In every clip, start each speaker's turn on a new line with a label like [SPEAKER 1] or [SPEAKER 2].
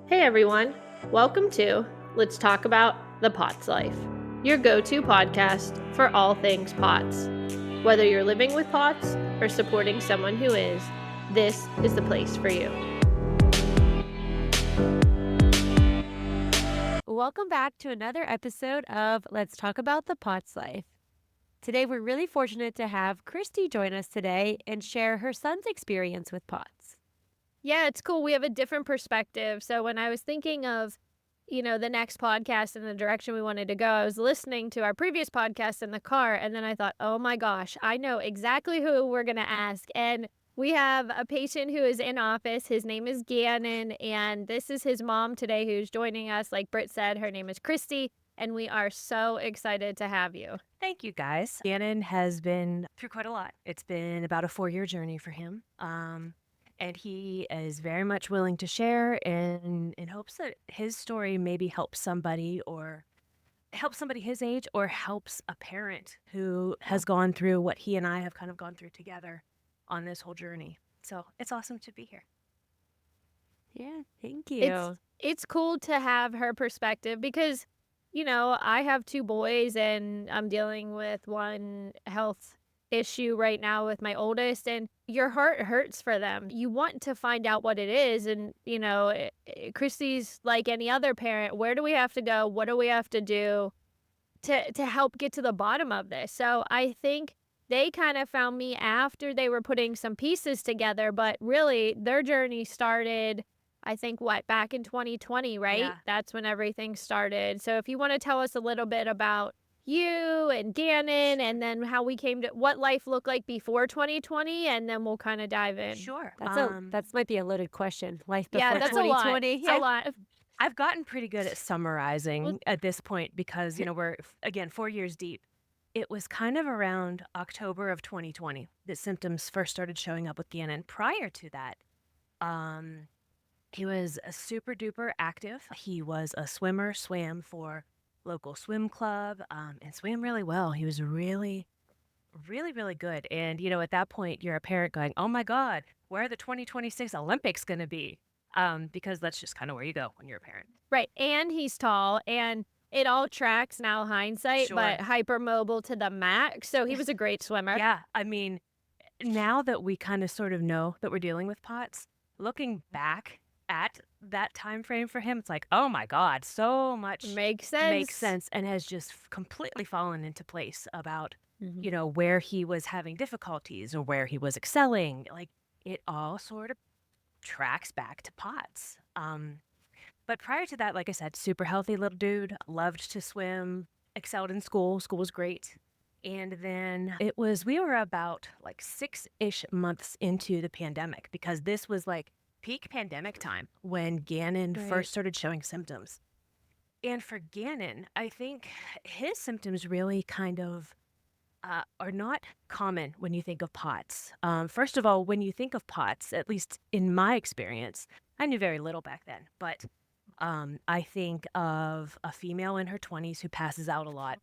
[SPEAKER 1] Hey everyone, welcome to Let's Talk About the POTS Life, your go-to podcast for all things POTS. Whether you're living with POTS or supporting someone who is, this is the place for you.
[SPEAKER 2] Welcome back to another episode of Let's Talk About the POTS Life. Today we're really fortunate to have Christy join us today and share her son's experience with POTS.
[SPEAKER 1] Yeah, it's cool. We have a different perspective. So when I was thinking of, the next podcast and the direction we wanted to go, I was listening to our previous podcast in the car, and then I thought, oh my gosh, I know exactly who we're going to ask. And we have a patient who is in office. His name is Gannon, and this is his mom today who's joining us. Like Britt said, her name is Christy, and we are so excited to have you.
[SPEAKER 2] Thank you, guys. Gannon has been through quite a lot. It's been about a 4-year journey for him. And he is very much willing to share in hopes that his story maybe helps somebody his age or helps a parent who has gone through what he and I have kind of gone through together on this whole journey. So it's awesome to be here. Yeah, thank you.
[SPEAKER 1] It's cool to have her perspective because, I have 2 boys and I'm dealing with one health issue right now with my oldest, and your heart hurts for them. You want to find out what it is, and, Christy's like any other parent. Where do we have to go? What do we have to do to help get to the bottom of this? So I think they kind of found me after they were putting some pieces together, but really their journey started, I think, back in 2020, right?
[SPEAKER 2] Yeah.
[SPEAKER 1] That's when everything started. So if you want to tell us a little bit about you and Gannon and then how we came to what life looked like before 2020, and then we'll kind of dive in.
[SPEAKER 2] Sure.
[SPEAKER 3] That might be a loaded question. Life before
[SPEAKER 1] Yeah, that's a lot.
[SPEAKER 3] 2020.
[SPEAKER 1] It's a lot.
[SPEAKER 2] I've gotten pretty good at summarizing at this point because, we're, again, 4 years deep. It was kind of around October of 2020 that symptoms first started showing up with Gannon. Prior to that, he was a super duper active. He was a swimmer, swam for local swim club, and swam really well. He was really, really, really good. And, at that point, you're a parent going, oh my God, where are the 2026 Olympics going to be? Because that's just kind of where you go when you're a parent.
[SPEAKER 1] Right. And he's tall, and it all tracks now, hindsight,
[SPEAKER 2] Sure.
[SPEAKER 1] but hypermobile to the max. So he was a great swimmer.
[SPEAKER 2] Yeah. I mean, now that we kind of sort of know that we're dealing with POTS, looking back at that time frame for him, it's like, oh my God, so much
[SPEAKER 1] Makes
[SPEAKER 2] sense and has just completely fallen into place about, where he was having difficulties or where he was excelling. Like, it all sort of tracks back to POTS. But prior to that, like I said, super healthy little dude, loved to swim, excelled in school. School was great. And then we were about like 6-ish months into the pandemic because this was like peak pandemic time when Gannon first started showing symptoms. And for Gannon, I think his symptoms really kind of are not common when you think of POTS. First of all, when you think of POTS, at least in my experience, I knew very little back then, but I think of a female in her 20s who passes out a lot.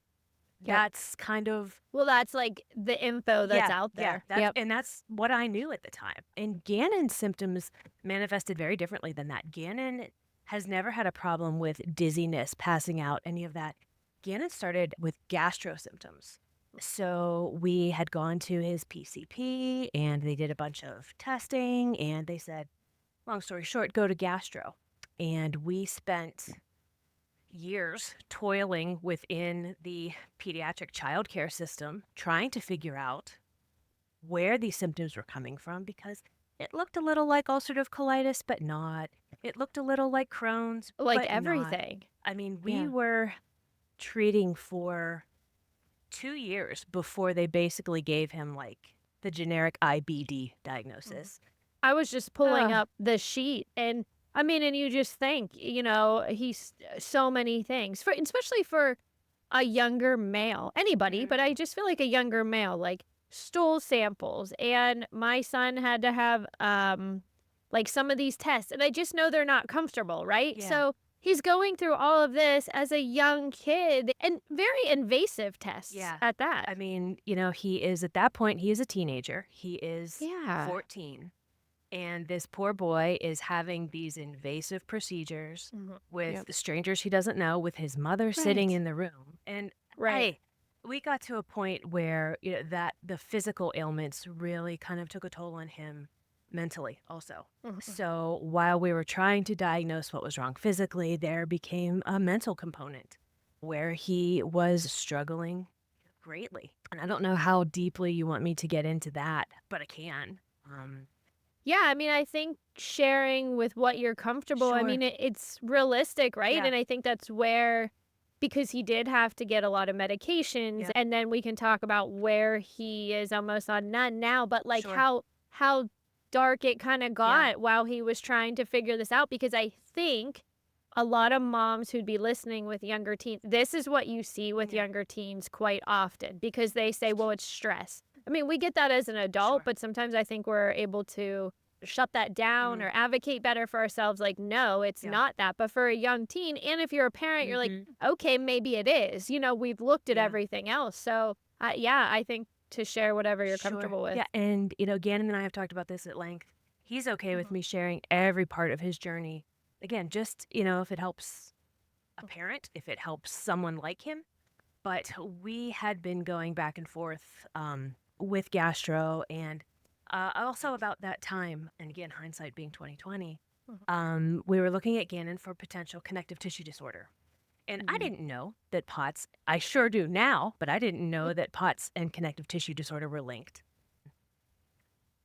[SPEAKER 1] Yep.
[SPEAKER 2] That's kind of...
[SPEAKER 1] Well, that's like the info that's out there.
[SPEAKER 2] Yeah, and that's what I knew at the time. And Gannon's symptoms manifested very differently than that. Gannon has never had a problem with dizziness, passing out, any of that. Gannon started with gastro symptoms. So we had gone to his PCP, and they did a bunch of testing, and they said, long story short, go to gastro. And we spent years toiling within the pediatric childcare system, trying to figure out where these symptoms were coming from, because it looked a little like ulcerative colitis, but not. It looked a little like Crohn's,
[SPEAKER 1] Like
[SPEAKER 2] but
[SPEAKER 1] everything.
[SPEAKER 2] not. I mean, we were treating for 2 years before they basically gave him like the generic IBD diagnosis.
[SPEAKER 1] I was just pulling up the sheet, and I mean, and you just think, he's so many things, especially for a younger male, anybody, but I just feel like a younger male, like stool samples, and my son had to have like some of these tests, and I just know they're not comfortable, right?
[SPEAKER 2] Yeah.
[SPEAKER 1] So he's going through all of this as a young kid, and very invasive tests at that.
[SPEAKER 2] I mean, he is, at that point, he is a teenager. He is 14. And this poor boy is having these invasive procedures with
[SPEAKER 3] Yep.
[SPEAKER 2] strangers he doesn't know, with his mother sitting
[SPEAKER 1] Right.
[SPEAKER 2] in the room. And
[SPEAKER 1] Right.
[SPEAKER 2] we got to a point where that the physical ailments really kind of took a toll on him mentally also. So while we were trying to diagnose what was wrong physically, there became a mental component where he was struggling greatly. And I don't know how deeply you want me to get into that, but I can.
[SPEAKER 1] Yeah, I mean, I think sharing with what you're comfortable, I
[SPEAKER 2] Sure.
[SPEAKER 1] mean, it's realistic, right?
[SPEAKER 2] Yeah.
[SPEAKER 1] And I think that's where, because he did have to get a lot of medications,
[SPEAKER 2] Yep.
[SPEAKER 1] and then we can talk about where he is almost on none now, but like
[SPEAKER 2] Sure.
[SPEAKER 1] how dark it kind of
[SPEAKER 2] Yeah.
[SPEAKER 1] got while he was trying to figure this out. Because I think a lot of moms who'd be listening with younger teens, this is what you see with
[SPEAKER 2] Yeah.
[SPEAKER 1] younger teens quite often, because they say, well, it's stress. I mean, we get that as an adult,
[SPEAKER 2] Sure.
[SPEAKER 1] but sometimes I think we're able to shut that down or advocate better for ourselves. Like, no, it's
[SPEAKER 2] Yeah.
[SPEAKER 1] not that. But for a young teen, and if you're a parent, you're like, okay, maybe it is. We've looked at
[SPEAKER 2] Yeah.
[SPEAKER 1] everything else. So, yeah, I think to share whatever you're
[SPEAKER 2] Sure.
[SPEAKER 1] comfortable with.
[SPEAKER 2] Yeah, and Gannon and I have talked about this at length. He's okay with me sharing every part of his journey. Again, just if it helps a parent, if it helps someone like him. But we had been going back and forth with gastro, and also about that time, and again, hindsight being 2020, we were looking at Gannon for potential connective tissue disorder. And I didn't know that POTS, I sure do now, but I didn't know that POTS and connective tissue disorder were linked.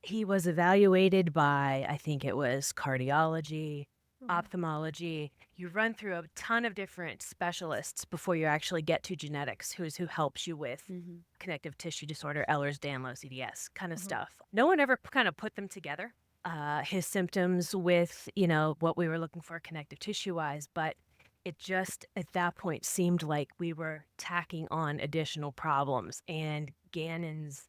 [SPEAKER 2] He was evaluated by, I think it was cardiology, ophthalmology. You run through a ton of different specialists before you actually get to genetics, who helps you with connective tissue disorder, Ehlers-Danlos, EDS kind of stuff. No one ever kind of put them together, his symptoms with, what we were looking for connective tissue-wise, but it just at that point seemed like we were tacking on additional problems, and Gannon's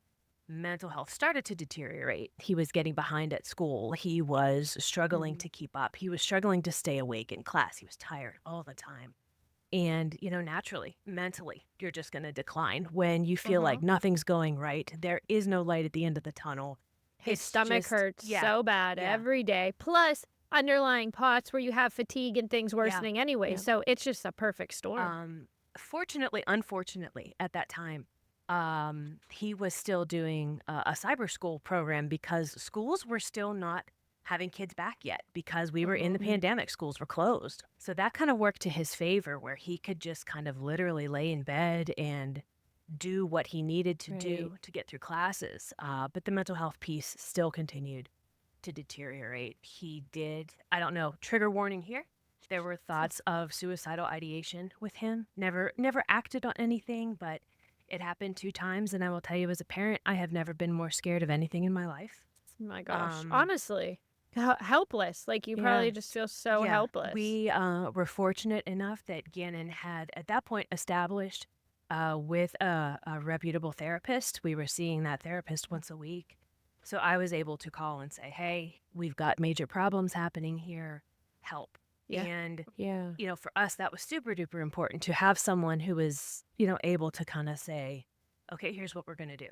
[SPEAKER 2] mental health started to deteriorate. He was getting behind at school. He was struggling to keep up. He was struggling to stay awake in class. He was tired all the time. And, naturally, mentally, you're just going to decline when you feel like nothing's going right. There is no light at the end of the tunnel.
[SPEAKER 1] His stomach hurts
[SPEAKER 2] yeah,
[SPEAKER 1] so bad every day. Plus, underlying POTS where you have fatigue and things worsening anyway.
[SPEAKER 3] Yeah.
[SPEAKER 1] So it's just a perfect storm.
[SPEAKER 2] Fortunately, unfortunately, at that time, he was still doing a cyber school program because schools were still not having kids back yet because we were in the pandemic. Schools were closed. So that kind of worked to his favor, where he could just kind of literally lay in bed and do what he needed to do to get through classes. But the mental health piece still continued to deteriorate. He did, I don't know, trigger warning here. There were thoughts of suicidal ideation with him. Never acted on anything, but it happened 2 times. And I will tell you, as a parent, I have never been more scared of anything in my life.
[SPEAKER 1] My gosh. Honestly, helpless. Like, you probably just feel so helpless.
[SPEAKER 2] We were fortunate enough that Gannon had, at that point, established with a reputable therapist. We were seeing that therapist once a week. So I was able to call and say, hey, we've got major problems happening here. Help.
[SPEAKER 1] Yeah.
[SPEAKER 2] And,
[SPEAKER 3] Yeah.
[SPEAKER 2] for us, that was super duper important to have someone who was, able to kind of say, okay, here's what we're going to do.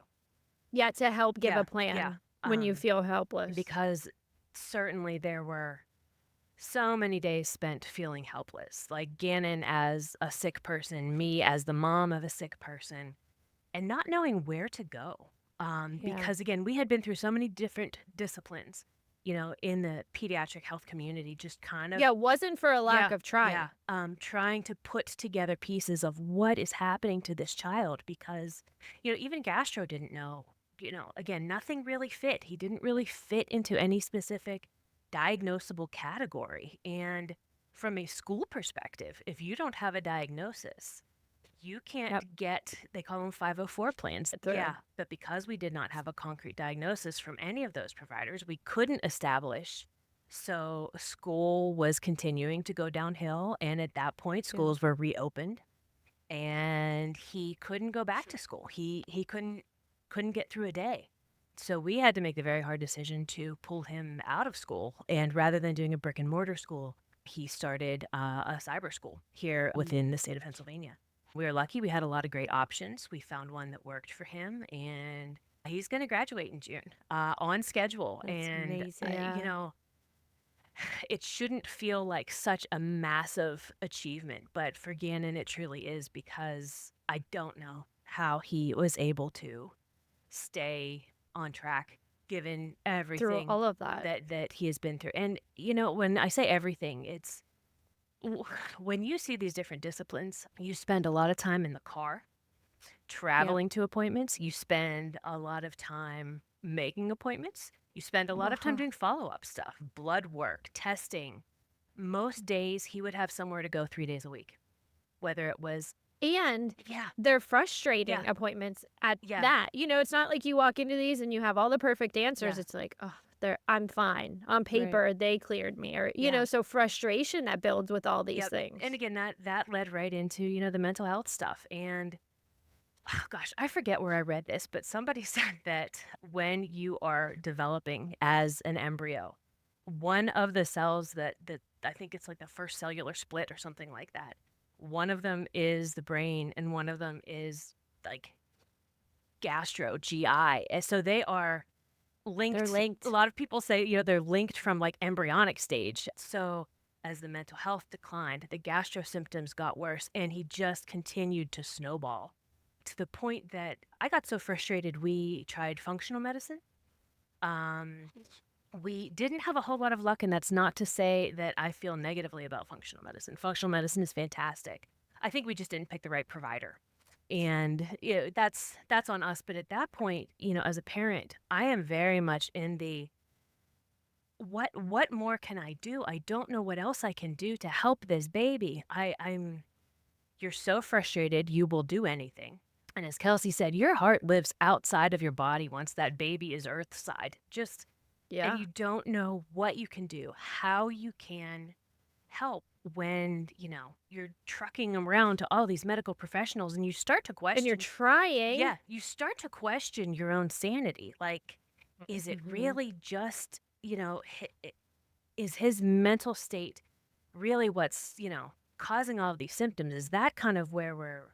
[SPEAKER 1] Yeah, to help give
[SPEAKER 2] Yeah,
[SPEAKER 1] a plan
[SPEAKER 2] yeah.
[SPEAKER 1] when you feel helpless.
[SPEAKER 2] Because certainly there were so many days spent feeling helpless. Like Gannon as a sick person, me as the mom of a sick person, and not knowing where to go. Because again, we had been through so many different disciplines, in the pediatric health community, just kind of.
[SPEAKER 1] Yeah, it wasn't for a lack of trying.
[SPEAKER 2] Yeah, trying to put together pieces of what is happening to this child, because, even gastro didn't know. Again, nothing really fit. He didn't really fit into any specific diagnosable category. And from a school perspective, if you don't have a diagnosis, you can't get, they call them 504 plans. Yeah, but because we did not have a concrete diagnosis from any of those providers, we couldn't establish. So school was continuing to go downhill. And at that point, schools were reopened, and he couldn't go back to school. He couldn't get through a day. So we had to make the very hard decision to pull him out of school. And rather than doing a brick and mortar school, he started a cyber school here within the state of Pennsylvania. We were lucky. We had a lot of great options. We found one that worked for him, and He's going to graduate in June on schedule.
[SPEAKER 3] That's
[SPEAKER 2] And,
[SPEAKER 3] amazing.
[SPEAKER 2] you know, it shouldn't feel like such a massive achievement, but for Gannon, it truly is, because I don't know how he was able to stay on track given
[SPEAKER 1] Through
[SPEAKER 2] everything
[SPEAKER 1] all of that.
[SPEAKER 2] that he has been through. And, you know, when I say everything, it's when you see these different disciplines, you spend a lot of time in the car traveling to appointments. You spend a lot of time making appointments. You spend a lot of time doing follow-up stuff, blood work, testing. Most days he would have somewhere to go 3 days a week, whether it was
[SPEAKER 1] And
[SPEAKER 2] yeah,
[SPEAKER 1] they're frustrating
[SPEAKER 2] yeah,
[SPEAKER 1] appointments at
[SPEAKER 2] yeah,
[SPEAKER 1] that. You know, it's not like you walk into these and you have all the perfect answers.
[SPEAKER 2] yeah,
[SPEAKER 1] It's like, oh, I'm fine. On
[SPEAKER 3] Right.
[SPEAKER 1] paper, they cleared me. Or, you
[SPEAKER 2] yeah.
[SPEAKER 1] know, so frustration that builds with all these
[SPEAKER 2] Yep.
[SPEAKER 1] things.
[SPEAKER 2] And again, that led right into, you know, the mental health stuff. And oh gosh, I forget where I read this, but somebody said that when you are developing as an embryo, one of the cells that I think it's like the first cellular split or something like that. One of them is the brain and one of them is like gastro, GI. And so they are linked.
[SPEAKER 3] They're linked.
[SPEAKER 2] A lot of people say, you know, they're linked from like embryonic stage. So as the mental health declined, the gastro symptoms got worse and he just continued to snowball to the point that I got so frustrated we tried functional medicine. Um, we didn't have a whole lot of luck, and that's not to say that I feel negatively about functional medicine. Functional medicine is fantastic. I think we just didn't pick the right provider. And you know, that's on us. But at that point, you know, as a parent, I am very much in the what more can I do? I don't know what else I can do to help this baby. I'm you're so frustrated, you will do anything. And as Kelsey said, your heart lives outside of your body once that baby is earthside. Just and
[SPEAKER 1] Yeah.
[SPEAKER 2] you don't know what you can do, how you can help when, you know, you're trucking around to all these medical professionals and you start to
[SPEAKER 1] And you're
[SPEAKER 2] question,
[SPEAKER 1] trying.
[SPEAKER 2] yeah, you start to question your own sanity. Like, is it really just, you know, is his mental state really what's, you know, causing all of these symptoms? Is that kind of where we're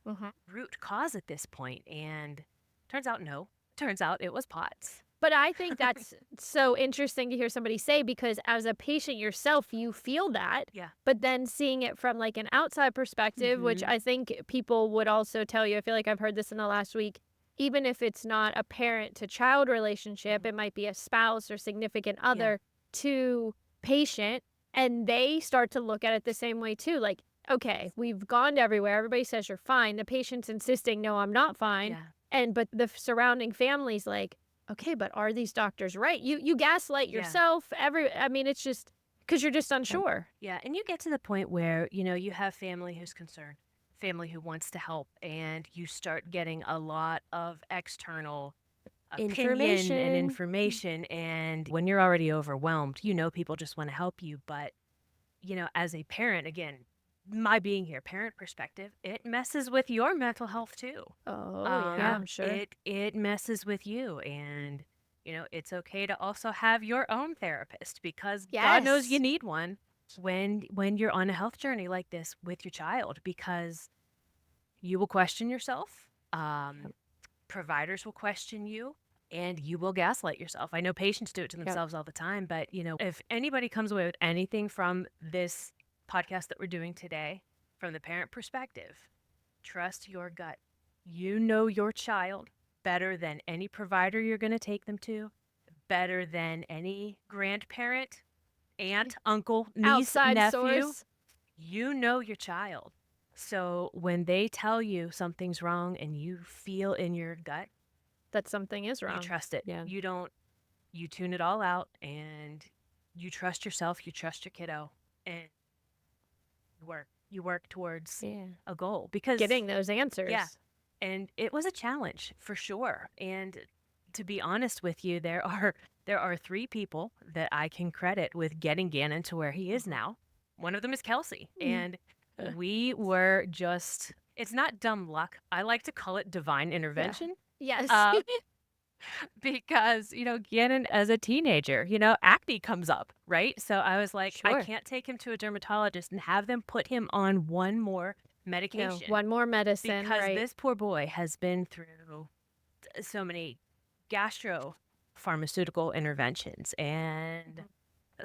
[SPEAKER 2] root cause at this point? And turns out, no. Turns out it was POTS.
[SPEAKER 1] But I think that's so interesting to hear somebody say, because as a patient yourself, you feel that.
[SPEAKER 2] Yeah.
[SPEAKER 1] But then seeing it from like an outside perspective, which I think people would also tell you, I feel like I've heard this in the last week, even if it's not a parent to child relationship, it might be a spouse or significant other to patient, and they start to look at it the same way too. Like, okay, we've gone everywhere. Everybody says you're fine. The patient's insisting, no, I'm not fine.
[SPEAKER 2] Yeah.
[SPEAKER 1] But the surrounding family's like, okay, but are these doctors right? You gaslight yourself. I mean, it's just because you're just unsure.
[SPEAKER 2] Yeah. And you get to the point where, you know, you have family who's concerned, family who wants to help, and you start getting a lot of external opinion and information. And when you're already overwhelmed, you know, people just want to help you. But, you know, as a parent, again, my being here, parent perspective, it messes with your mental health too.
[SPEAKER 1] Oh, yeah, I'm sure.
[SPEAKER 2] It messes with you. And, you know, it's okay to also have your own therapist, because God knows you
[SPEAKER 1] Yes.
[SPEAKER 2] need one when you're on a health journey like this with your child, because you will question yourself. Providers will question you, and you will gaslight yourself. I know patients do it to themselves all the time, but, you know, if anybody comes away with anything from this podcast that we're doing today, from the parent perspective, trust your gut. You know your child better than any provider you're going to take them to, better than any grandparent, aunt, uncle, niece,
[SPEAKER 1] Outside
[SPEAKER 2] nephew.
[SPEAKER 1] source.
[SPEAKER 2] You know your child. So when they tell you something's wrong and you feel in your gut
[SPEAKER 1] that something is wrong,
[SPEAKER 2] you trust it.
[SPEAKER 3] Yeah.
[SPEAKER 2] You tune it all out, and you trust yourself, you trust your kiddo, and you work towards a goal, because
[SPEAKER 1] getting those answers.
[SPEAKER 2] Yeah. And it was a challenge for sure. And to be honest with you, there are 3 people that I can credit with getting Gannon to where he is now. One of them is Kelsey. And we were just, it's not dumb luck. I like to call it divine intervention.
[SPEAKER 1] Yes.
[SPEAKER 2] Because, you know, Gannon as a teenager, you know, acne comes up, right? So I was like, I can't take him to a dermatologist and have them put him on one more medication.
[SPEAKER 1] One more medicine,
[SPEAKER 2] because
[SPEAKER 1] right?
[SPEAKER 2] this poor boy has been through so many gastro pharmaceutical interventions and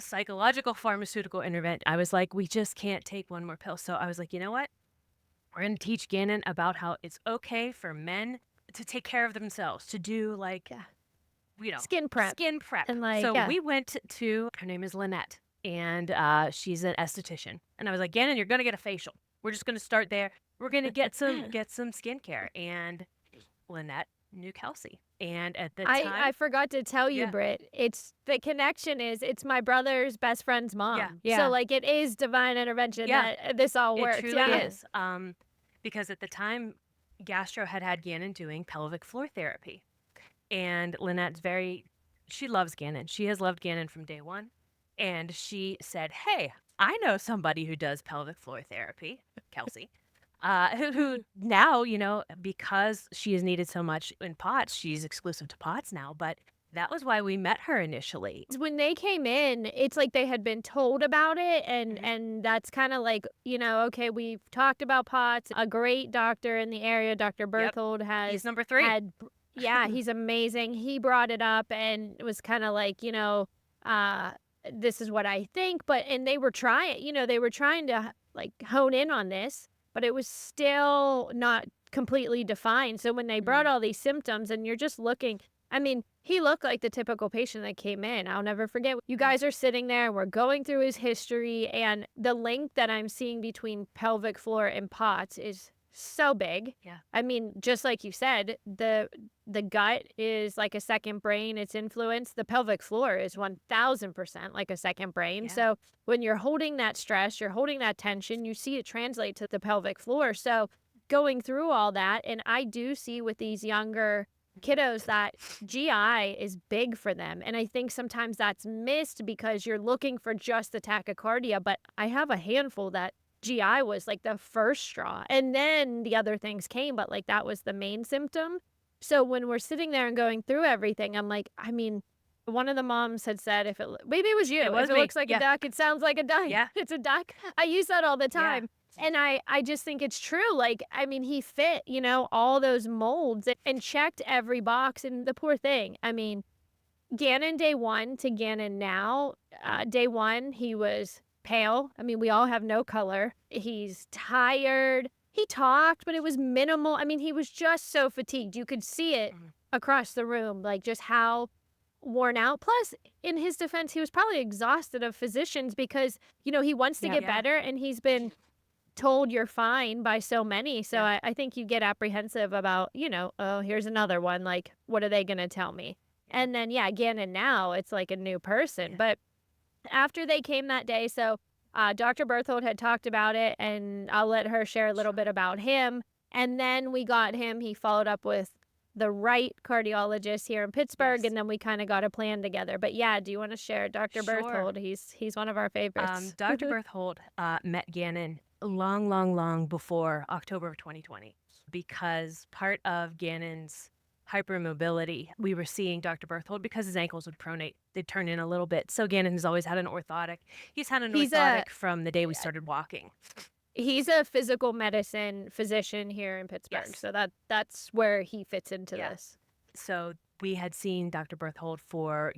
[SPEAKER 2] psychological pharmaceutical intervention. I was like, we just can't take one more pill. So I was like, you know what? We're going to teach Gannon about how it's okay for men to take care of themselves, to do like,
[SPEAKER 1] Skin prep.
[SPEAKER 2] Skin prep.
[SPEAKER 1] And like,
[SPEAKER 2] so we went to, her name is Lynette, and she's an esthetician. And I was like, Gannon, you're going to get a facial. We're just going to start there. We're going to get some skincare. And Lynette knew Kelsey. And at the time,
[SPEAKER 1] I forgot to tell you, Britt, it's the connection is it's my brother's best friend's mom.
[SPEAKER 3] Yeah.
[SPEAKER 1] So like it is divine intervention that this all works.
[SPEAKER 2] It truly is. Because at the time, Gastro had Gannon doing pelvic floor therapy. And Lynette's she loves Gannon. She has loved Gannon from day one. And she said, hey, I know somebody who does pelvic floor therapy, Kelsey, who now, because she is needed so much in POTS, she's exclusive to POTS now. But that was why we met her initially.
[SPEAKER 1] When they came in, it's like they had been told about it. And that's kind of like, okay, we've talked about POTS. A great doctor in the area, Dr. Berthold,
[SPEAKER 2] He's number 3.
[SPEAKER 1] Yeah, he's amazing. He brought it up and it was kind of like, this is what I think. And they were trying, they were trying to like hone in on this, but it was still not completely defined. So when they brought all these symptoms and you're just looking, I mean, he looked like the typical patient that came in. I'll never forget. You guys are sitting there and we're going through his history, and the link that I'm seeing between pelvic floor and POTS is so big.
[SPEAKER 2] Yeah.
[SPEAKER 1] I mean, just like you said, the gut is like a second brain. It's influenced. The pelvic floor is 1000% like a second brain.
[SPEAKER 2] Yeah.
[SPEAKER 1] So when you're holding that stress, you're holding that tension, you see it translate to the pelvic floor. So going through all that, and I do see with these younger kiddos that GI is big for them. And I think sometimes that's missed because you're looking for just the tachycardia, but I have a handful that GI was like the first straw. And then the other things came, but like that was the main symptom. So when we're sitting there and going through everything, I'm like, I mean, one of the moms had said, maybe it was you. If it looks like a duck, it sounds like a duck.
[SPEAKER 2] Yeah.
[SPEAKER 1] It's a duck. I use that all the time. And I just think it's true. Like, I mean, he fit, all those molds and checked every box. And the poor thing, I mean, Gannon day 1 to Gannon now, day 1, he was pale. I mean, we all have no color. He's tired. He talked, but it was minimal. I mean, he was just so fatigued. You could see it across the room, like just how worn out. Plus, in his defense, he was probably exhausted of physicians because, he wants to get better and he's been told you're fine by so many. So I think you get apprehensive about, oh, here's another one. Like, what are they going to tell me? And then, Gannon now, it's like a new person. But after they came that day, so Dr. Berthold had talked about it, and I'll let her share a little bit about him. And then we got him. He followed up with the right cardiologist here in Pittsburgh, and then we kind of got a plan together. But do you want to share Dr. Berthold? He's one of our favorites.
[SPEAKER 2] Dr. Berthold met Gannon long before October of 2020, because part of Gannon's hypermobility, we were seeing Dr. Berthold because his ankles would pronate. They'd turn in a little bit. So Gannon has always had an orthotic. He's had an orthotic from the day we started walking.
[SPEAKER 1] He's a physical medicine physician here in Pittsburgh. So that's where he fits into this.
[SPEAKER 2] So we had seen Dr. Berthold for,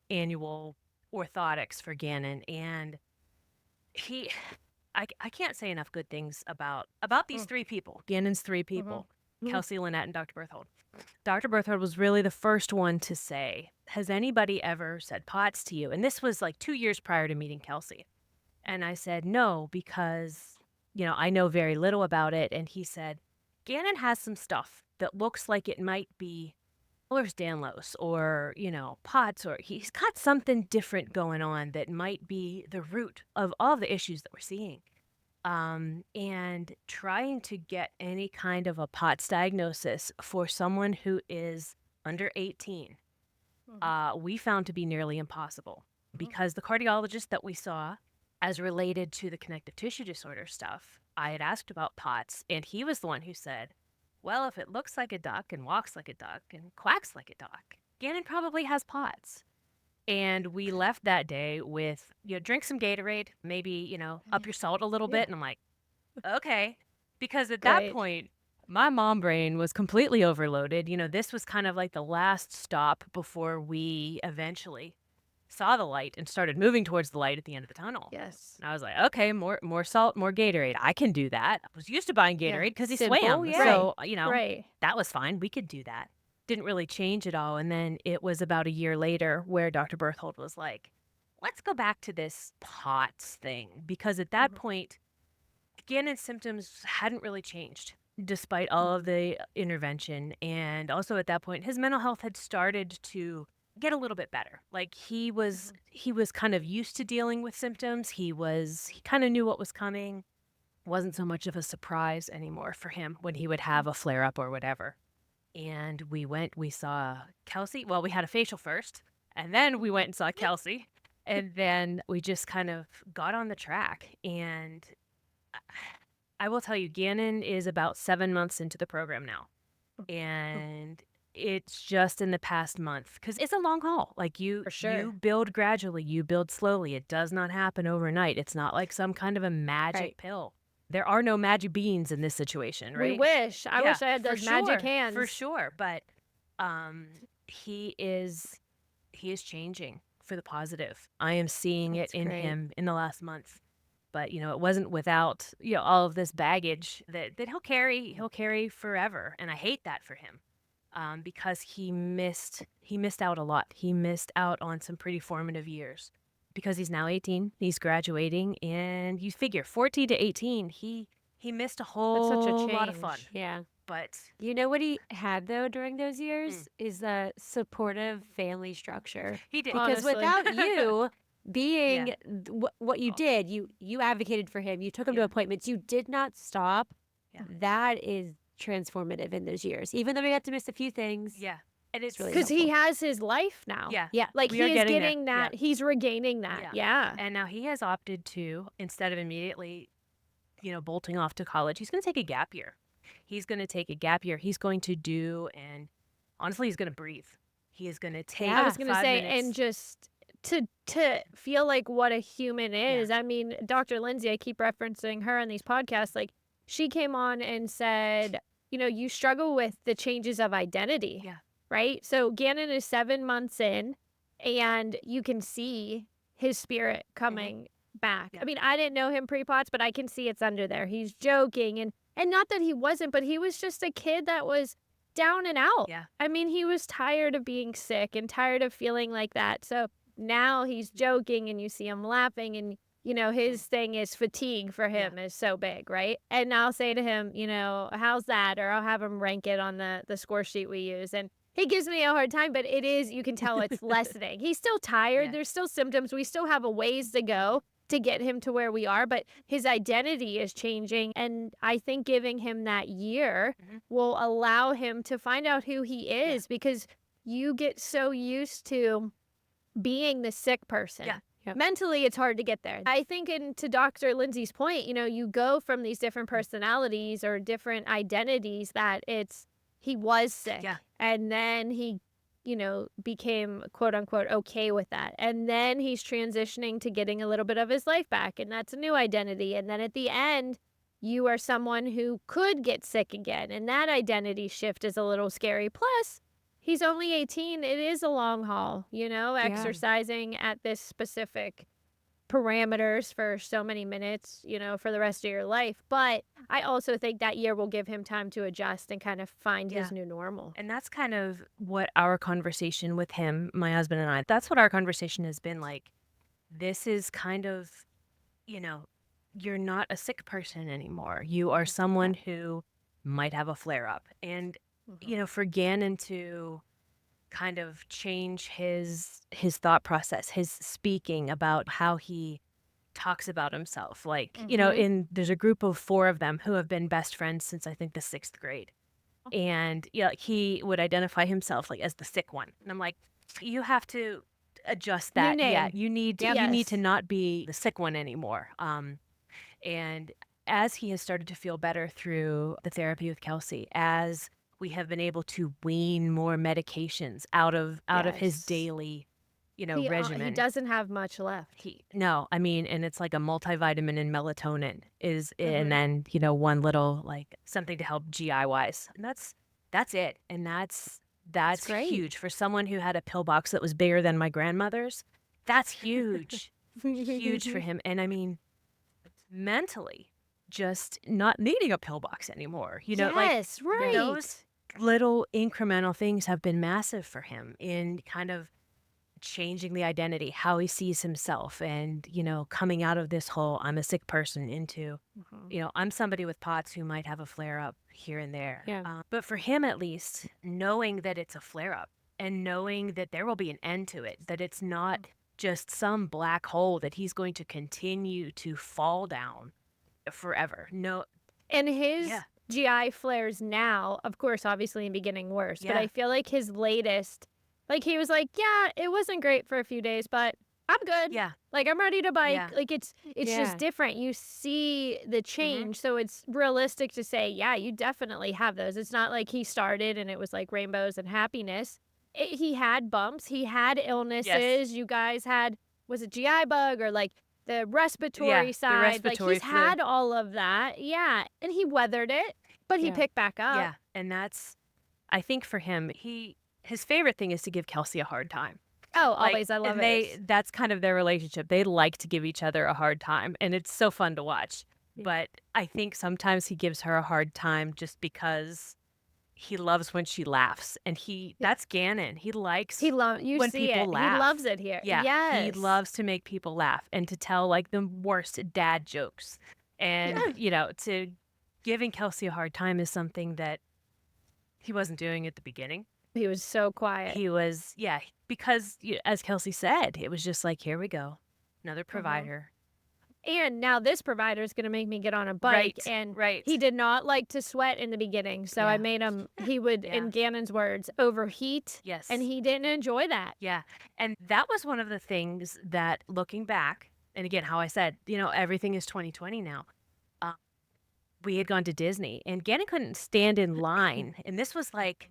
[SPEAKER 2] annual orthotics for Gannon. And I can't say enough good things about these 3 people, Gannon's 3 people, Kelsey, Lynette, and Dr. Berthold. Dr. Berthold was really the first one to say, has anybody ever said POTS to you? And this was like 2 years prior to meeting Kelsey. And I said, no, because, I know very little about it. And he said, Gannon has some stuff that looks like it might be Ehlers-Danlos or, POTS, or he's got something different going on that might be the root of all the issues that we're seeing. And trying to get any kind of a POTS diagnosis for someone who is under 18, we found to be nearly impossible, because the cardiologist that we saw as related to the connective tissue disorder stuff, I had asked about POTS, and he was the one who said, well, if it looks like a duck and walks like a duck and quacks like a duck, Gannon probably has POTS. And we left that day with, drink some Gatorade, maybe, up your salt a little bit. And I'm like, okay. Because at that point, my mom brain was completely overloaded. This was kind of like the last stop before we eventually saw the light and started moving towards the light at the end of the tunnel.
[SPEAKER 1] Yes.
[SPEAKER 2] And I was like, okay, more salt, more Gatorade. I can do that. I was used to buying Gatorade because he
[SPEAKER 3] Simple,
[SPEAKER 2] swam.
[SPEAKER 3] yeah.
[SPEAKER 2] So,
[SPEAKER 1] Right.
[SPEAKER 2] that was fine. We could do that. Didn't really change at all. And then it was about a year later where Dr. Berthold was like, let's go back to this POTS thing. Because at that point, Gannon's symptoms hadn't really changed despite all of the intervention. And also at that point, his mental health had started to get a little bit better. Like he was kind of used to dealing with symptoms. He kind of knew what was coming. Wasn't so much of a surprise anymore for him when he would have a flare up or whatever. And we saw Kelsey. Well, we had a facial first, and then we went and saw Kelsey. And then we just kind of got on the track. And I will tell you, Gannon is about 7 months into the program now. And it's just in the past month, because it's a long haul. Like you build gradually, you build slowly. It does not happen overnight. It's not like some kind of a magic pill. There are no magic beans in this situation, right?
[SPEAKER 1] We wish. I wish I had those magic hands.
[SPEAKER 2] For sure. But he is changing for the positive. I am seeing it in him in the last month. But, it wasn't without, all of this baggage that he'll carry forever. And I hate that for him because he missed out a lot. He missed out on some pretty formative years because he's now 18. He's graduating. And you figure 14 to 18, he missed a whole
[SPEAKER 1] That's such a
[SPEAKER 2] lot of
[SPEAKER 1] change.
[SPEAKER 2] fun.
[SPEAKER 3] Yeah.
[SPEAKER 2] But
[SPEAKER 3] you know what he had, though, during those years is a supportive family structure.
[SPEAKER 2] He did.
[SPEAKER 3] Because
[SPEAKER 1] Honestly.
[SPEAKER 3] without you being what you did, you advocated for him. You took him to appointments. You did not stop.
[SPEAKER 2] Yeah.
[SPEAKER 3] That is transformative in those years. Even though we had to miss a few things.
[SPEAKER 2] Yeah. And it's
[SPEAKER 3] really
[SPEAKER 1] Because he
[SPEAKER 3] helpful.
[SPEAKER 1] has his life now.
[SPEAKER 2] Yeah.
[SPEAKER 3] Yeah.
[SPEAKER 1] Like
[SPEAKER 2] We
[SPEAKER 1] he
[SPEAKER 2] are
[SPEAKER 1] is
[SPEAKER 2] getting there.
[SPEAKER 1] that. He's regaining that. Yeah.
[SPEAKER 2] And now he has opted to, instead of immediately, bolting off to college, he's going to take a gap year. He's going to take a gap year. He's going to do, and honestly, he's going to breathe. He is going to take
[SPEAKER 1] I was going to
[SPEAKER 2] 5
[SPEAKER 1] say,
[SPEAKER 2] minutes.
[SPEAKER 1] and just to feel like what a human is. I mean, Dr. Lindsay, I keep referencing her on these podcasts. Like she came on and said, you struggle with the changes of identity.
[SPEAKER 2] Yeah.
[SPEAKER 1] Right. So Gannon is 7 months in and you can see his spirit coming back.
[SPEAKER 2] Yeah.
[SPEAKER 1] I mean, I didn't know him pre-POTS, but I can see it's under there. He's joking and not that he wasn't, but he was just a kid that was down and out.
[SPEAKER 2] Yeah.
[SPEAKER 1] I mean, he was tired of being sick and tired of feeling like that. So now he's joking and you see him laughing and, his thing is fatigue for him is so big, right? And I'll say to him, how's that? Or I'll have him rank it on the score sheet we use. And he gives me a hard time, but it is, you can tell it's lessening. He's still tired.
[SPEAKER 2] Yeah.
[SPEAKER 1] There's still symptoms. We still have a ways to go to get him to where we are, but his identity is changing. And I think giving him that year will allow him to find out who he is because you get so used to being the sick person.
[SPEAKER 2] Yeah.
[SPEAKER 3] Yep.
[SPEAKER 1] Mentally, it's hard to get there. I think, and to Dr. Lindsay's point, you go from these different personalities or different identities that he was sick.
[SPEAKER 2] Yeah.
[SPEAKER 1] And then he became quote unquote okay with that. And then he's transitioning to getting a little bit of his life back. And that's a new identity. And then at the end, you are someone who could get sick again. And that identity shift is a little scary. Plus, he's only 18. It is a long haul, exercising at this specific parameters for so many minutes, for the rest of your life. But I also think that year will give him time to adjust and kind of find his new normal.
[SPEAKER 2] And that's kind of what our conversation with him, my husband and I, that's what our conversation has been like. This is kind of, you're not a sick person anymore. You are someone who might have a flare up. And, for Gannon to kind of change his thought process, his speaking about how he talks about himself. Like, there's a group of 4 of them who have been best friends since I think the 6th grade. And he would identify himself like as the sick one. And I'm like, you have to adjust that. Yeah, you need to not be the sick one anymore. And as he has started to feel better through the therapy with Kelsey, as we have been able to wean more medications out of his daily,
[SPEAKER 1] He
[SPEAKER 2] regimen.
[SPEAKER 1] doesn't have much left.
[SPEAKER 2] No, I mean, and it's like a multivitamin and melatonin and
[SPEAKER 1] Mhm.
[SPEAKER 2] then, one little like something to help GI wise. And that's it. And that's
[SPEAKER 3] great.
[SPEAKER 2] huge for someone who had a pill box that was bigger than my grandmother's. That's huge. Huge for him. And I mean, mentally, just not needing a pill box anymore. Like
[SPEAKER 1] Yes, right.
[SPEAKER 2] those little incremental things have been massive for him in kind of changing the identity, how he sees himself, and, coming out of this whole I'm a sick person into,
[SPEAKER 1] Mhm.
[SPEAKER 2] I'm somebody with POTS who might have a flare up here and there.
[SPEAKER 3] Yeah.
[SPEAKER 2] But for him, at least, knowing that it's a flare up and knowing that there will be an end to it, that it's not just some black hole that he's going to continue to fall down forever. No,
[SPEAKER 1] And his
[SPEAKER 2] yeah,
[SPEAKER 1] GI flares now, of course, obviously in the beginning worse, but
[SPEAKER 2] Yeah.
[SPEAKER 1] I feel like his latest, like he was like, yeah, it wasn't great for a few days, but I'm good.
[SPEAKER 2] yeah,
[SPEAKER 1] Like I'm ready to bike.
[SPEAKER 2] yeah.
[SPEAKER 1] Like it's
[SPEAKER 3] Yeah.
[SPEAKER 1] just different. You see the change. So it's realistic to say, yeah, you definitely have those. It's not like he started and it was like rainbows and happiness. He had bumps, he had illnesses. You guys had, was it GI bug or like the respiratory
[SPEAKER 2] The
[SPEAKER 1] side?
[SPEAKER 2] respiratory
[SPEAKER 1] Like he's
[SPEAKER 2] flu.
[SPEAKER 1] had all of that. Yeah. And he weathered it, but he
[SPEAKER 3] Yeah.
[SPEAKER 1] picked back up.
[SPEAKER 2] Yeah, and I think for him, his favorite thing is to give Kelsey a hard time.
[SPEAKER 1] Oh,
[SPEAKER 2] Like,
[SPEAKER 1] always. I love
[SPEAKER 2] and
[SPEAKER 1] it.
[SPEAKER 2] that's kind of their relationship. They like to give each other a hard time, and it's so fun to watch.
[SPEAKER 3] Yeah.
[SPEAKER 2] But I think sometimes he gives her a hard time just because he loves when she laughs, and that's Gannon. He likes
[SPEAKER 1] You
[SPEAKER 2] when
[SPEAKER 1] see
[SPEAKER 2] people
[SPEAKER 1] it.
[SPEAKER 2] laugh.
[SPEAKER 1] He loves it here.
[SPEAKER 2] Yeah, he
[SPEAKER 1] Yes.
[SPEAKER 2] loves to make people laugh and to tell like the worst dad jokes. And, to giving Kelsey a hard time is something that he wasn't doing at the beginning.
[SPEAKER 1] He was so quiet.
[SPEAKER 2] He was, because as Kelsey said, it was just like, here we go, another provider.
[SPEAKER 1] And now this provider is going to make me get on a bike.
[SPEAKER 2] Right,
[SPEAKER 1] And
[SPEAKER 2] right.
[SPEAKER 1] he did not like to sweat in the beginning. So I
[SPEAKER 2] Yeah.
[SPEAKER 1] made him, he would,
[SPEAKER 2] Yeah.
[SPEAKER 1] in Gannon's words, overheat.
[SPEAKER 2] Yes.
[SPEAKER 1] And he didn't enjoy that.
[SPEAKER 2] Yeah. And that was one of the things that looking back, and again, how I said, everything is 2020 now. We had gone to Disney and Gannon couldn't stand in line. And this was like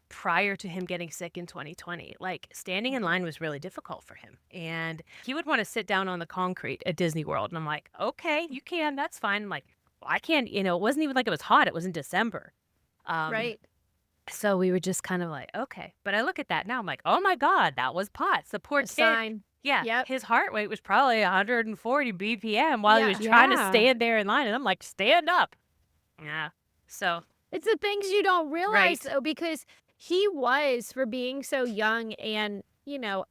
[SPEAKER 2] prior to him getting sick in 2020. Like standing in line was really difficult for him. And he would want to sit down on the concrete at Disney World. And I'm like, okay, you can. That's fine. I'm like, well, I can't, it wasn't even like it was hot. It was in December.
[SPEAKER 1] Right.
[SPEAKER 2] So we were just kind of like, okay. But I look at that now. I'm like, oh my God, that was POTS. The poor
[SPEAKER 1] A
[SPEAKER 2] kid.
[SPEAKER 1] sign.
[SPEAKER 2] Yeah.
[SPEAKER 1] Yep.
[SPEAKER 2] His heart rate was probably 140 BPM while he was trying to
[SPEAKER 3] Yeah.
[SPEAKER 2] stand there in line. And I'm like, stand up. Yeah. So,
[SPEAKER 1] It's the things you don't realize,
[SPEAKER 2] Right.
[SPEAKER 1] though, because he was, for being so young and,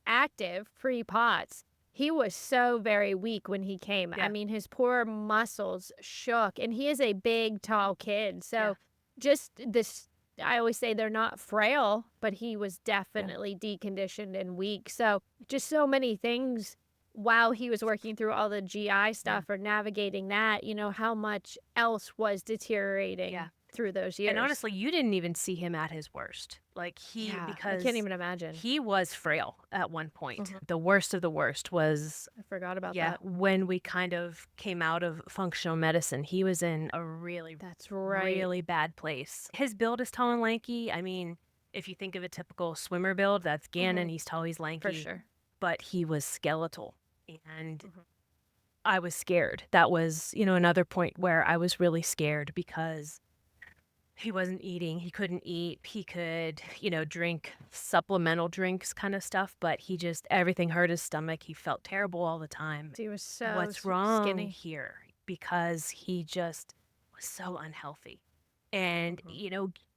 [SPEAKER 1] active pre-POTS, he was so very weak when he came.
[SPEAKER 2] Yeah.
[SPEAKER 1] I mean, his poor muscles shook, and he is a big, tall kid. So just this, I always say they're not frail, but he was definitely deconditioned and weak. So just so many things while he was working through all the GI stuff or navigating that, how much else was deteriorating through those years.
[SPEAKER 2] and honestly, you didn't even see him at his worst. Like
[SPEAKER 1] I
[SPEAKER 2] because
[SPEAKER 1] can't even imagine.
[SPEAKER 2] he was frail at one point.
[SPEAKER 1] Mhm.
[SPEAKER 2] The worst of the worst was,
[SPEAKER 1] I forgot about that.
[SPEAKER 2] when we kind of came out of functional medicine, he was in a really,
[SPEAKER 1] That's right.
[SPEAKER 2] really bad place. His build is tall and lanky. I mean, if you think of a typical swimmer build, that's Gannon. He's tall, he's lanky.
[SPEAKER 1] For sure.
[SPEAKER 2] But he was skeletal. And
[SPEAKER 1] Mhm.
[SPEAKER 2] I was scared. That was, another point where I was really scared because he wasn't eating. He couldn't eat. He could, drink supplemental drinks kind of stuff, but everything hurt his stomach. He felt terrible all the time.
[SPEAKER 1] He was so
[SPEAKER 2] What's wrong
[SPEAKER 1] skinny.
[SPEAKER 2] here? Because he just was so unhealthy. And,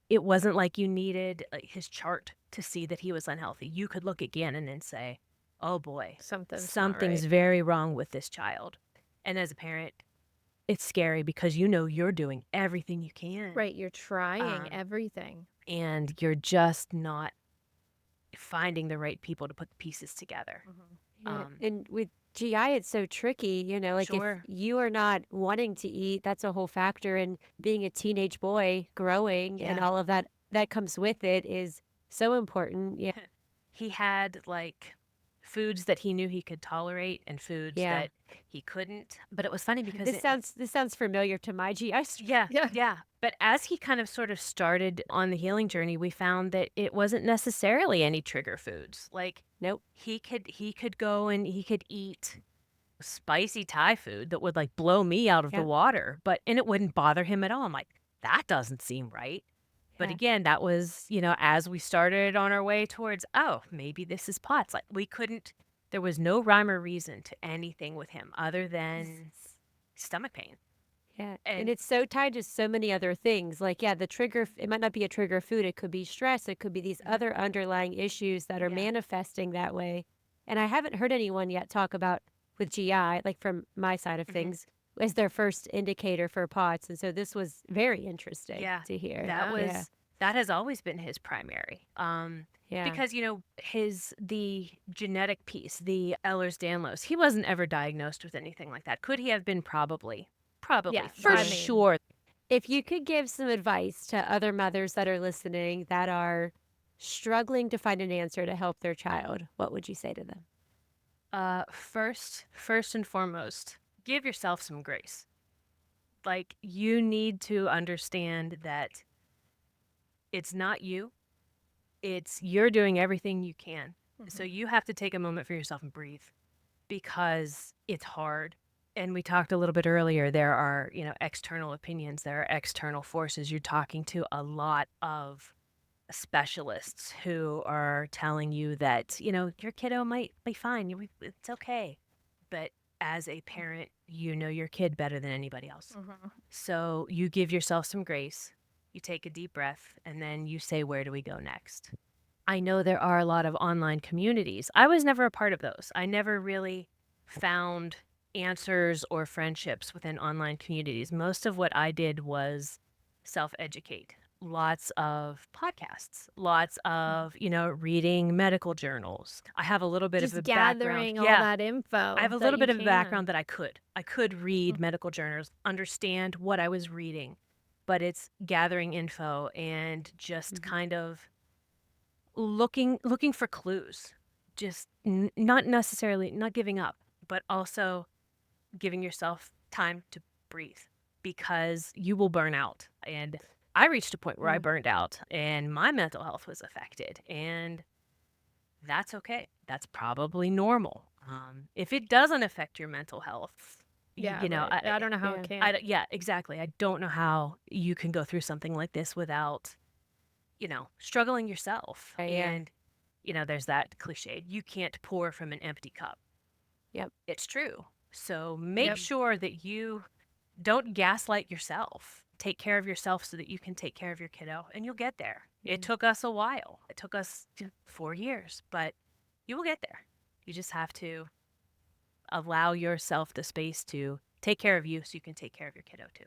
[SPEAKER 2] it wasn't like you needed his chart to see that he was unhealthy. You could look at Gannon and say, oh boy,
[SPEAKER 1] Something's not
[SPEAKER 2] something's
[SPEAKER 1] right.
[SPEAKER 2] very wrong with this child. And as a parent, it's scary because you're doing everything you can.
[SPEAKER 1] Right, you're trying
[SPEAKER 2] Um,
[SPEAKER 1] everything.
[SPEAKER 2] And you're just not finding the right people to put the pieces together.
[SPEAKER 3] Yeah, and with GI, it's so tricky, like
[SPEAKER 2] Sure.
[SPEAKER 3] if you are not wanting to eat, that's a whole factor. And being a teenage boy growing and
[SPEAKER 2] Yeah.
[SPEAKER 3] all of that comes with it is so important. Yeah.
[SPEAKER 2] He had like foods that he knew he could tolerate and foods
[SPEAKER 3] Yeah.
[SPEAKER 2] that he couldn't. But it was funny because
[SPEAKER 3] This sounds familiar to my GI.
[SPEAKER 2] yeah,
[SPEAKER 1] Yeah.
[SPEAKER 2] yeah. But as he kind of sort of started on the healing journey, we found that it wasn't necessarily any trigger foods. Like
[SPEAKER 3] Nope.
[SPEAKER 2] he could go and he could eat spicy Thai food that would like blow me out of the
[SPEAKER 3] Yeah.
[SPEAKER 2] water, and it wouldn't bother him at all. I'm like, that doesn't seem right. But
[SPEAKER 3] Yeah.
[SPEAKER 2] again, that was, as we started on our way towards, oh, maybe this is POTS. Like there was no rhyme or reason to anything with him other than stomach pain.
[SPEAKER 3] Yeah. And
[SPEAKER 2] And
[SPEAKER 3] it's so tied to so many other things. Like, yeah, the trigger, it might not be a trigger food. It could be stress. It could be these other underlying issues that are
[SPEAKER 2] Yeah.
[SPEAKER 3] manifesting that way. And I haven't heard anyone yet talk about with GI, like from my side of things, as their first indicator for POTS. And so this was very interesting to hear.
[SPEAKER 2] that has always been his primary.
[SPEAKER 3] Yeah.
[SPEAKER 2] Because, the genetic piece, the Ehlers-Danlos, he wasn't ever diagnosed with anything like that. Could he have been? Probably.
[SPEAKER 1] Yeah,
[SPEAKER 2] For
[SPEAKER 1] I mean-
[SPEAKER 2] sure.
[SPEAKER 3] If you could give some advice to other mothers that are listening that are struggling to find an answer to help their child, what would you say to them?
[SPEAKER 2] First and foremost, give yourself some grace. Like, you need to understand that it's not you. You're doing everything you can. So you have to take a moment for yourself and breathe, because it's hard. And we talked a little bit earlier, there are, external opinions, there are external forces. You're talking to a lot of specialists who are telling you that, your kiddo might be fine. It's okay. But as a parent, you know your kid better than anybody else. So you give yourself some grace, you take a deep breath, and then you say, where do we go next? I know there are a lot of online communities. I was never a part of those. I never really found answers or friendships within online communities. Most of what I did was self-educate. Lots of podcasts, lots of, reading medical journals. I have a little bit
[SPEAKER 1] Just
[SPEAKER 2] of a
[SPEAKER 1] gathering
[SPEAKER 2] background.
[SPEAKER 1] all that info.
[SPEAKER 2] I have a
[SPEAKER 1] that
[SPEAKER 2] little
[SPEAKER 1] you
[SPEAKER 2] bit of a
[SPEAKER 1] can.
[SPEAKER 2] background that I could read medical journals, understand what I was reading, but it's gathering info and just kind of looking for clues. Just not necessarily not giving up, but also giving yourself time to breathe, because you will burn out. And I reached a point where I burned out and my mental health was affected, and that's okay. That's probably normal. If it doesn't affect your mental health,
[SPEAKER 1] Yeah,
[SPEAKER 2] I
[SPEAKER 1] don't know how it can.
[SPEAKER 2] yeah, exactly. I don't know how you can go through something like this without, struggling yourself. And, there's that cliche, you can't pour from an empty cup.
[SPEAKER 3] Yep.
[SPEAKER 2] It's true. So make sure that you don't gaslight yourself. Take care of yourself so that you can take care of your kiddo, and you'll get there. It took us a while. It took us 4 years, but you will get there. You just have to allow yourself the space to take care of you so you can take care of your kiddo too.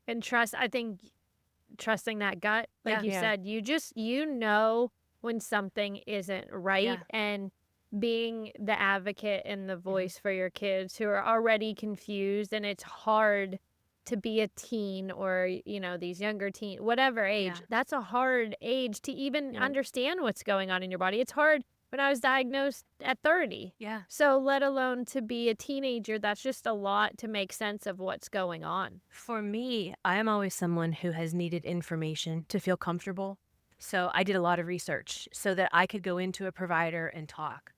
[SPEAKER 1] And trust, I think trusting that gut, like you
[SPEAKER 3] Yeah.
[SPEAKER 1] said, you know when something isn't right,
[SPEAKER 2] Yeah.
[SPEAKER 1] and being the advocate and the voice for your kids who are already confused, and it's hard to be a teen or, these younger teen, whatever age.
[SPEAKER 2] Yeah.
[SPEAKER 1] That's a hard age to even understand what's going on in your body. It's hard when I was diagnosed at 30.
[SPEAKER 2] Yeah.
[SPEAKER 1] So let alone to be a teenager, that's just a lot to make sense of what's going on.
[SPEAKER 2] For me, I am always someone who has needed information to feel comfortable. So I did a lot of research so that I could go into a provider and talk.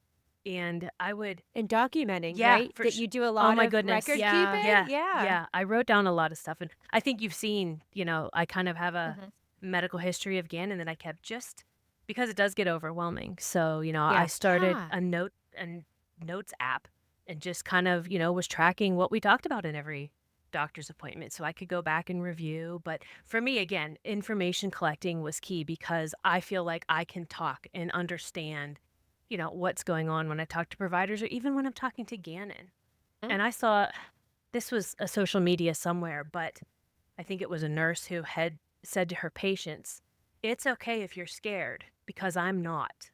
[SPEAKER 2] And I would...
[SPEAKER 3] And documenting,
[SPEAKER 2] Yeah,
[SPEAKER 3] right?
[SPEAKER 2] for
[SPEAKER 3] That you do a lot
[SPEAKER 2] my
[SPEAKER 3] of
[SPEAKER 2] goodness.
[SPEAKER 3] record
[SPEAKER 1] Yeah.
[SPEAKER 3] keeping?
[SPEAKER 2] Yeah. I wrote down a lot of stuff. And I think you've seen, I kind of have a medical history of Gannon that I kept just because it does get overwhelming. So, I started
[SPEAKER 1] Yeah.
[SPEAKER 2] a notes app and just kind of, was tracking what we talked about in every doctor's appointment so I could go back and review. But for me, again, information collecting was key because I feel like I can talk and understand, what's going on when I talk to providers or even when I'm talking to Gannon. And I saw, this was a social media somewhere, but I think it was a nurse who had said to her patients, it's okay if you're scared because I'm not.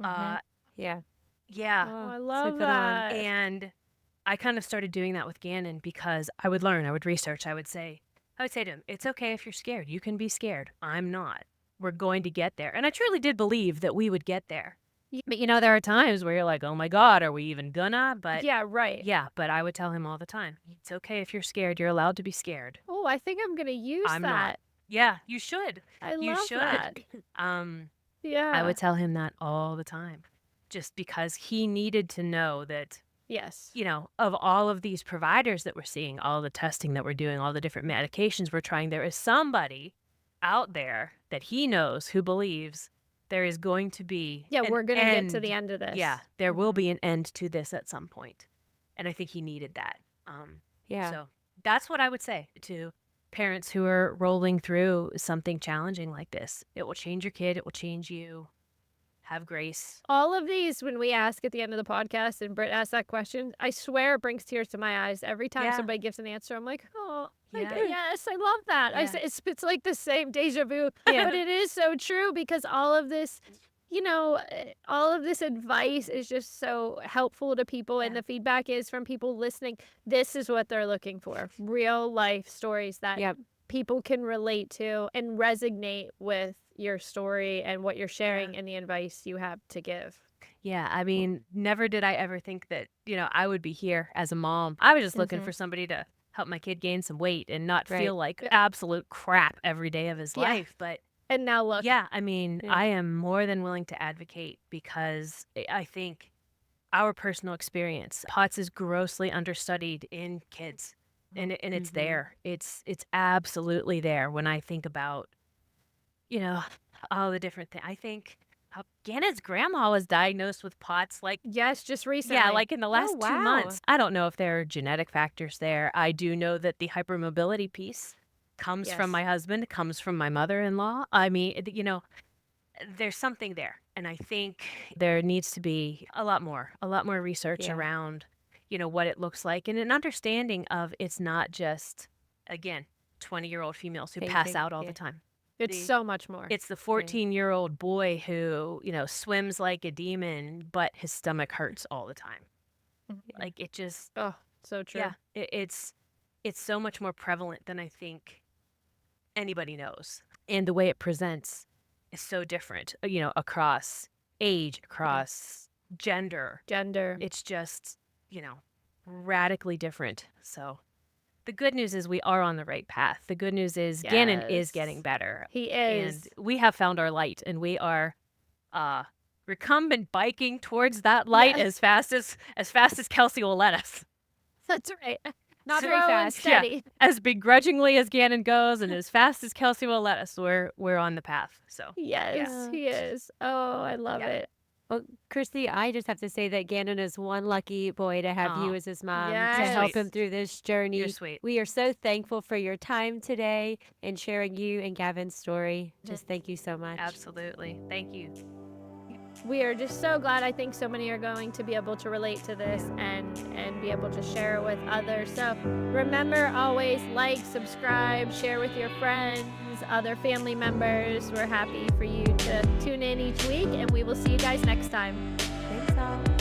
[SPEAKER 3] Yeah.
[SPEAKER 2] Yeah.
[SPEAKER 1] Oh, I
[SPEAKER 3] so
[SPEAKER 1] love
[SPEAKER 3] good on.
[SPEAKER 1] that.
[SPEAKER 2] And I kind of started doing that with Gannon because I would learn, I would research, I would say to him, it's okay if you're scared. You can be scared. I'm not. We're going to get there. And I truly did believe that we would get there. But, there are times where you're like, oh my God, are we even gonna? But
[SPEAKER 1] Yeah, right.
[SPEAKER 2] yeah, but I would tell him all the time, it's okay if you're scared. You're allowed to be scared.
[SPEAKER 1] Oh, I think I'm gonna use
[SPEAKER 2] I'm
[SPEAKER 1] that.
[SPEAKER 2] not. Yeah, you should.
[SPEAKER 1] I
[SPEAKER 2] You
[SPEAKER 1] love
[SPEAKER 2] should.
[SPEAKER 1] that.
[SPEAKER 2] I
[SPEAKER 1] Yeah.
[SPEAKER 2] would tell him that all the time, just because he needed to know that,
[SPEAKER 1] Yes.
[SPEAKER 2] of all of these providers that we're seeing, all the testing that we're doing, all the different medications we're trying, there is somebody out there that he knows who believes there is going to be
[SPEAKER 1] Yeah,
[SPEAKER 2] an
[SPEAKER 1] we're gonna get to
[SPEAKER 2] end.
[SPEAKER 1] the end of this.
[SPEAKER 2] Yeah, there will be an end to this at some point. And I think he needed that.
[SPEAKER 3] Yeah.
[SPEAKER 2] So that's what I would say to parents who are rolling through something challenging like this. It will change your kid. It will change you. Have grace.
[SPEAKER 1] All of these, when we ask at the end of the podcast and Britt asks that question, I swear it brings tears to my eyes. Every time
[SPEAKER 2] Yeah.
[SPEAKER 1] somebody gives an answer, I'm like, oh,
[SPEAKER 2] Yeah.
[SPEAKER 1] yes, I love that.
[SPEAKER 2] Yeah.
[SPEAKER 1] It's like the same deja vu,
[SPEAKER 3] Yeah.
[SPEAKER 1] but it is so true because all of this, all of this advice is just so helpful to people. And
[SPEAKER 2] Yeah.
[SPEAKER 1] the feedback is from people listening. This is what they're looking for. Real life stories that
[SPEAKER 3] Yep.
[SPEAKER 1] people can relate to and resonate with your story and what you're sharing and the advice you have to give.
[SPEAKER 2] Yeah, I mean, never did I ever think that, I would be here as a mom. I was just looking for somebody to help my kid gain some weight and not
[SPEAKER 3] Right.
[SPEAKER 2] feel like absolute crap every day of his
[SPEAKER 1] Yeah.
[SPEAKER 2] life. But
[SPEAKER 1] And now look.
[SPEAKER 2] yeah, I mean,
[SPEAKER 3] Yeah.
[SPEAKER 2] I am more than willing to advocate because I think our personal experience, POTS is grossly understudied in kids. And it's there. It's absolutely there when I think about, all the different things. I think Gannon's grandma was diagnosed with POTS
[SPEAKER 1] Yes, just recently.
[SPEAKER 2] yeah, like in the last 2
[SPEAKER 3] wow.
[SPEAKER 2] months. I don't know if there are genetic factors there. I do know that the hypermobility piece comes from
[SPEAKER 1] Yes.
[SPEAKER 2] my husband, comes from my mother-in-law. I mean, there's something there. And I think there needs to be a lot more research
[SPEAKER 3] Yeah.
[SPEAKER 2] around, what it looks like and an understanding of it's not just, again, 20-year-old females who pass
[SPEAKER 3] Fainting,
[SPEAKER 2] out all
[SPEAKER 3] yeah.
[SPEAKER 2] the time.
[SPEAKER 1] It's so much more.
[SPEAKER 2] It's the 14-year-old boy who, swims like a demon, but his stomach hurts all the time. Like it just,
[SPEAKER 1] Oh, so true.
[SPEAKER 2] yeah, it's so much more prevalent than I think anybody knows. And the way it presents is so different, across age, across gender. It's just, radically different. So the good news is we are on the right path. The good news is Gannon is
[SPEAKER 1] Yes.
[SPEAKER 2] getting better.
[SPEAKER 1] He is.
[SPEAKER 2] And we have found our light, and we are recumbent biking towards that light
[SPEAKER 1] Yes.
[SPEAKER 2] as fast as Kelsey will let us.
[SPEAKER 1] That's right. Not
[SPEAKER 3] Slow
[SPEAKER 1] very
[SPEAKER 3] and
[SPEAKER 1] fast. Steady.
[SPEAKER 2] As begrudgingly as Gannon goes and as fast as Kelsey will let us, we're on the path. So
[SPEAKER 1] Yes,
[SPEAKER 3] Yeah.
[SPEAKER 1] he is. Oh, I love
[SPEAKER 2] Yeah.
[SPEAKER 1] it.
[SPEAKER 3] Well, Christy, I just have to say that Gannon is one lucky boy to have you
[SPEAKER 2] Aw.
[SPEAKER 3] as his mom to
[SPEAKER 1] Yes.
[SPEAKER 3] help
[SPEAKER 2] Sweet.
[SPEAKER 3] him through this journey.
[SPEAKER 2] You're sweet.
[SPEAKER 3] We are so thankful for your time today and sharing you and Gavin's story. Just thank you so much.
[SPEAKER 2] Absolutely. Thank you.
[SPEAKER 1] We are just so glad. I think so many are going to be able to relate to this and be able to share it with others. So remember, always like, subscribe, share with your friends, other family members. We're happy for you to tune in each week, and we will see you guys next time.
[SPEAKER 3] Thanks all.